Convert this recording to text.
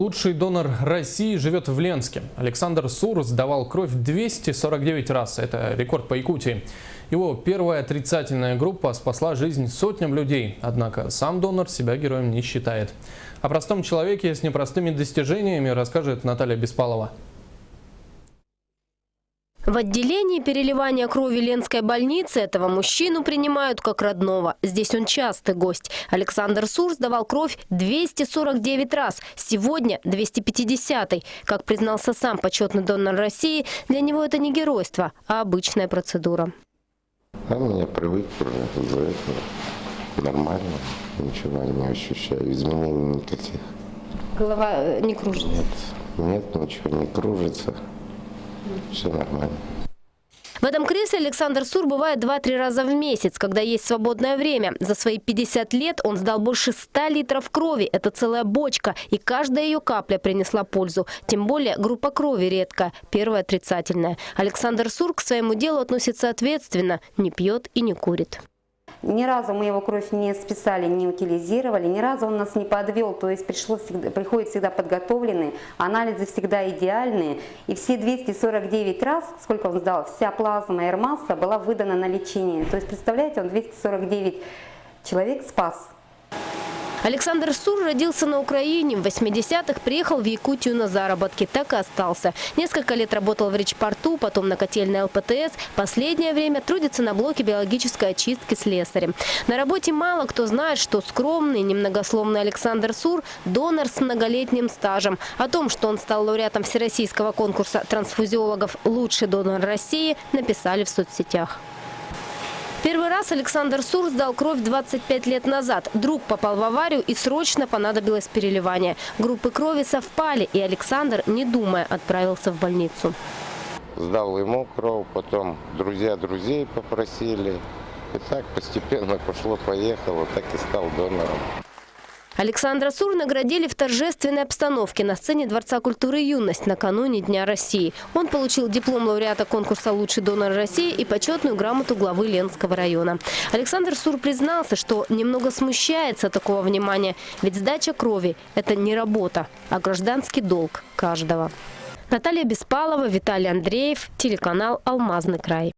Лучший донор России живет в Ленске. Александр Сур сдавал кровь 249 раз. Это рекорд по Якутии. Его первая отрицательная группа спасла жизнь сотням людей. Однако сам донор себя героем не считает. О простом человеке с непростыми достижениями расскажет Наталья Беспалова. В отделении переливания крови Ленской больницы этого мужчину принимают как родного. Здесь он частый гость. Александр Сур сдавал кровь 249 раз. Сегодня 250-й. Как признался сам почетный донор России, для него это не геройство, а обычная процедура. Я привык уже за это. Нормально. Ничего не ощущаю. Изменений никаких. Голова не кружится? Нет, ничего не кружится. Все нормально. В этом кресле Александр Сур бывает 2-3 раза в месяц, когда есть свободное время. За свои 50 лет он сдал больше 100 литров крови. Это целая бочка, и каждая ее капля принесла пользу. Тем более группа крови редкая, первая отрицательная. Александр Сур к своему делу относится ответственно, не пьет и не курит. Ни разу мы его кровь не списали, не утилизировали, ни разу он нас не подвел, то есть приходит всегда подготовленный, анализы всегда идеальные. И все 249 раз, сколько он сдал, вся плазма и масса была выдана на лечение. То есть, представляете, он 249 человек спас. Александр Сур родился на Украине. В 80-х приехал в Якутию на заработки. Так и остался. Несколько лет работал в Речпорту, потом на котельной ЛПТС. Последнее время трудится на блоке биологической очистки слесарем. На работе мало кто знает, что скромный, немногословный Александр Сур – донор с многолетним стажем. О том, что он стал лауреатом всероссийского конкурса трансфузиологов «Лучший донор России», написали в соцсетях. Первый раз Александр Сур сдал кровь 25 лет назад. Друг попал в аварию и срочно понадобилось переливание. Группы крови совпали, и Александр, не думая, отправился в больницу. Сдал ему кровь, потом друзья друзей попросили. И так постепенно пошло-поехало, так и стал донором. Александра Сур наградили в торжественной обстановке на сцене Дворца культуры «Юность» накануне Дня России. Он получил диплом лауреата конкурса «Лучший донор России» и почетную грамоту главы Ленского района. Александр Сур признался, что немного смущается такого внимания, ведь сдача крови – это не работа, а гражданский долг каждого. Наталья Беспалова, Виталий Андреев, телеканал «Алмазный край».